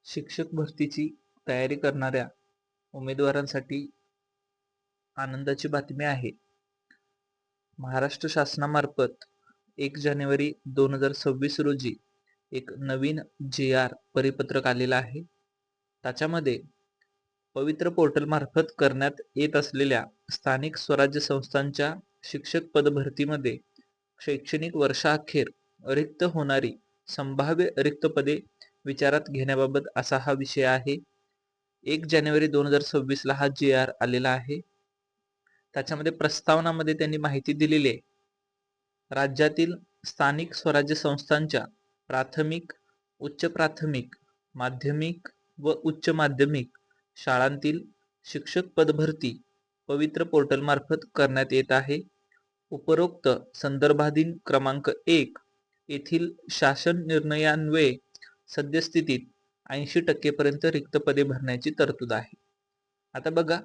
शिक्षक भरतीची तयारी करणाऱ्या उमेदवारांसाठी आनंदाची बातमी आहे. महाराष्ट्र शासनामार्फत 1 जानेवारी 2026 रोजी एक नवीन JR परिपत्रक आलेलं आहे. त्याच्यामध्ये पवित्र पोर्टल मार्फत करण्यात येत असलेल्या स्थानिक स्वराज्य संस्थांच्या शिक्षक पदभरतीमध्ये शैक्षणिक वर्षाअखेर रिक्त होणारी संभाव्य रिक्त पदे विचारात घेण्याबाबत असा हा विषय आहे. 1 जानेवारी 2026 ला हा JR आलेला आहे. त्याच्यामध्ये प्रस्तावनामध्ये त्यांनी माहिती दिलेली आहे. राज्यातील स्थानिक स्वराज्य संस्थांच्या प्राथमिक, उच्च प्राथमिक, माध्यमिक व उच्च माध्यमिक शाळांतील शिक्षक पदभरती पवित्र पोर्टल मार्फत करण्यात येत आहे. उपरोक्त संदर्भाधीन क्रमांक 1 येथील शासन निर्णयान्वये सद्यस्थितीत 80% पर्यंत रिक्त पदे भरण्याची तरतूद आहे. आता बघा,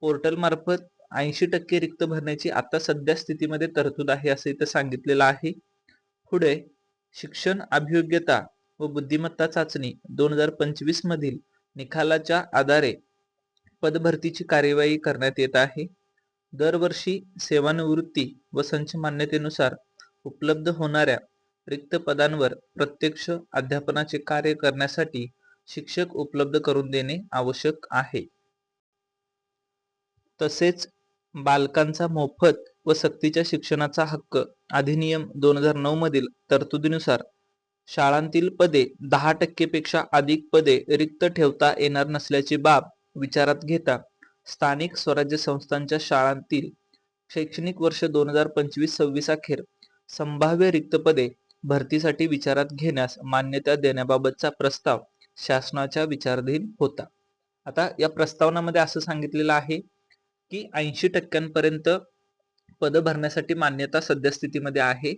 पोर्टल मार्फत 80% रिक्त भरण्याची आता सध्या स्थितीमध्ये तरतूद आहे असं इथं सांगितलेलं आहे. पुढे शिक्षण अभियोग्यता व बुद्धिमत्ता चाचणी 2025 मधील निकालाच्या आधारे पदभरतीची कार्यवाही करण्यात येत आहे. दरवर्षी सेवानिवृत्ती व संच मान्यतेनुसार उपलब्ध होणाऱ्या रिक्त पदांवर प्रत्यक्ष अध्यापनाचे कार्य करण्यासाठी शिक्षक उपलब्ध करून देणे आवश्यक आहे. तसेच बालकांचा मोफत व सक्तीच्या शिक्षणाचा हक्क अधिनियम 2009 मधील तरतुदीनुसार शाळांतील पदे 10% पेक्षा अधिक पदे रिक्त ठेवता येणार नसल्याची बाब विचारात घेता स्थानिक स्वराज्य संस्थांच्या शाळांतील शैक्षणिक वर्ष 2025-26 अखेर संभाव्य रिक्त पदे भरतीसाठी विचारात घेण्यास मान्यता देण्याबाबतचा प्रस्ताव शासनाच्या विचाराधीन होता. आता या प्रस्तावनामध्ये असं सांगितलेलं आहे की 80% पद भरण्यासाठी मान्यता सद्यस्थितीमध्ये आहे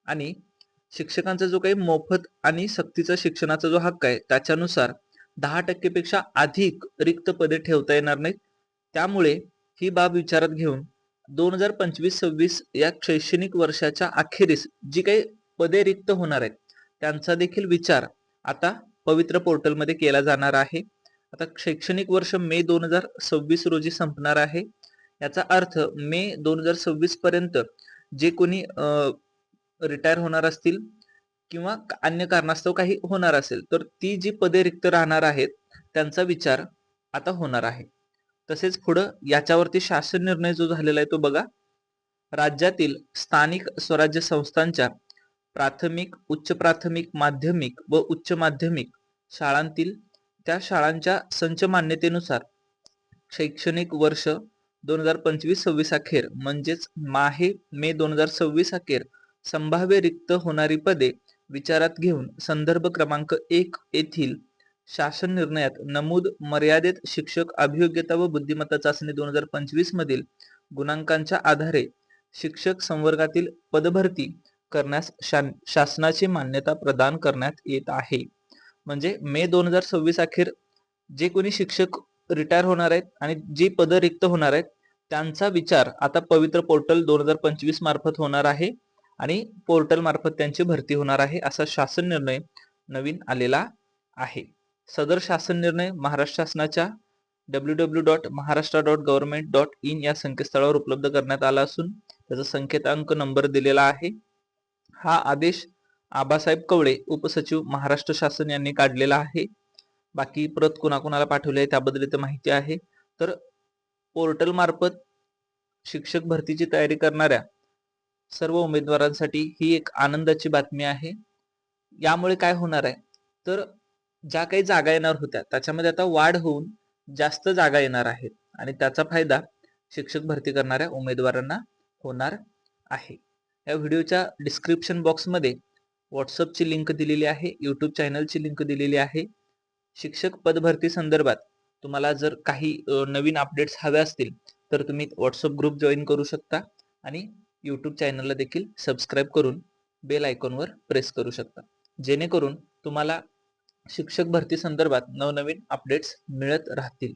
आणि शिक्षकांचा जो काही मोफत आणि सक्तीचा शिक्षणाचा जो हक्क आहे त्याच्यानुसार 10% पेक्षा अधिक रिक्त पदे ठेवता येणार नाहीत. त्यामुळे ही बाब विचारात घेऊन 2025-26 या शैक्षणिक वर्षाच्या अखेरीस जी काही पदे रिक्त होणार आहेत त्यांचा देखील विचार आता पवित्र पोर्टलमध्ये केला जाणार आहे. आता शैक्षणिक वर्ष मे 2026 रोजी संपणार आहे. याचा अर्थ मे 2026 पर्यंत जे कोणी रिटायर होणार असतील किंवा अन्य कारणास्तव काही होणार असेल तर ती जी पदे रिक्त राहणार आहेत त्यांचा विचार आता होणार आहे. तसेच पुढं याच्यावरती शासन निर्णय जो झालेला आहे तो बघा. राज्यातील स्थानिक स्वराज्य संस्थांच्या प्राथमिक, उच्च प्राथमिक, माध्यमिक व उच्च माध्यमिक शाळांतील त्या शाळांच्या संच मान्यतेनुसार शैक्षणिक वर्ष 2025-26 अखेर म्हणजेच मे 2026 अखेर संभाव्य रिक्त होणारी पदे विचारात घेऊन संदर्भ क्रमांक 1 येथील शासन निर्णयात नमूद मर्यादित शिक्षक अभियोग्यता व बुद्धिमत्ता चाचणी 2025 मधील गुणांकांच्या आधारे शिक्षक संवर्गातील पदभरती करण्यास शासनाची मान्यता प्रदान करण्यात येत आहे. म्हणजे मे 2026 अखेर जे कोणी शिक्षक रिटायर होणार आहेत आणि जी पद रिक्त होणार आहेत त्यांचा विचार आता पवित्र पोर्टल 2025 मार्फत होणार आहे आणि पोर्टल मार्फत त्यांची भरती होणार आहे असा शासन निर्णय नवीन आलेला आहे. सदर शासन निर्णय महाराष्ट्र शासनाच्या www.maharashtra.government.in या संकेतस्थळावर उपलब्ध करण्यात आला असून त्याचा संकेतांक नंबर दिलेला आहे. हा आदेश आबासाहेब कवळे उपसचिव महाराष्ट्र शासन यांनी काढलेला आहे. बाकी प्रत कुणाकुणाला पाठवली आहे त्याबद्दल इथे माहिती आहे. तर पोर्टल मार्फत शिक्षक भरतीची तयारी करणाऱ्या सर्व उमेदवारांसाठी ही एक आनंदाची बातमी आहे. यामुळे काय होणार आहे तर ज्या काही जागा येणार होत्या त्याच्यामध्ये आता वाढ होऊन जास्त जागा येणार आहेत आणि त्याचा फायदा शिक्षक भरती करणाऱ्या उमेदवारांना होणार आहे. या व्हिडिओच्या डिस्क्रिप्शन बॉक्समध्ये व्हॉट्सअपची लिंक दिलेली आहे, यूट्यूब चॅनलची लिंक दिलेली आहे. शिक्षक पदभरती संदर्भात तुम्हाला जर काही नवीन अपडेट्स हवे असतील तर तुम्ही व्हॉट्सअप ग्रुप जॉईन करू शकता आणि यूट्यूब चॅनलला देखील सबस्क्राईब करून बेल आयकॉनवर प्रेस करू शकता, जेणेकरून तुम्हाला शिक्षक भरती संदर्भात नवनवीन अपडेट्स मिळत राहतील.